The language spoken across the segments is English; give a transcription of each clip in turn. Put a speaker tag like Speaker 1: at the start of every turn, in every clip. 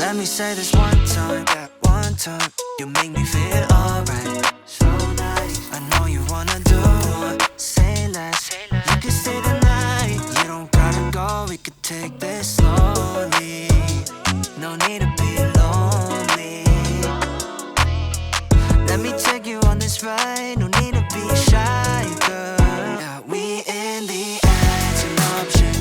Speaker 1: Let me say this one time, that one time. You make me feel alright, so nice. I know you wanna do more, say less. You can stay the night, you don't gotta go. We could take this slowly, no need to be lonely. Let me take you on this ride, no need to be shy, girl. Yeah, we in the air, it's an option.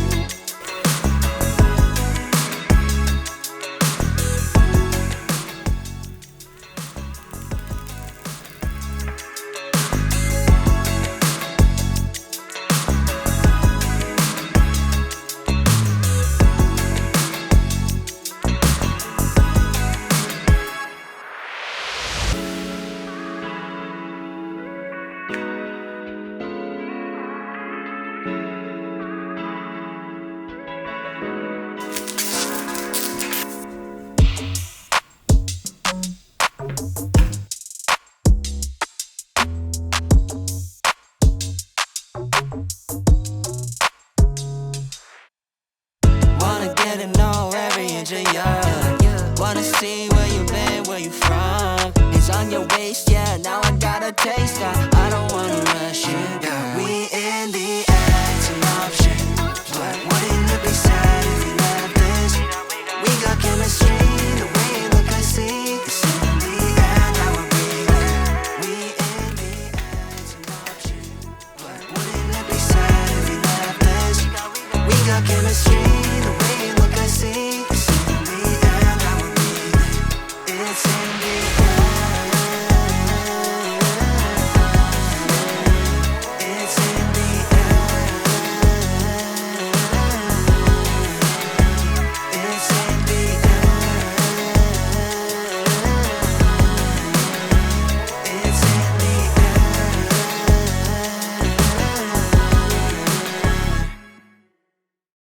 Speaker 1: Wanna get to know every inch of you. Wanna see where you been, where you from. It's on your waist, yeah, now I got a taste. I don't wanna rush you, yeah. We in the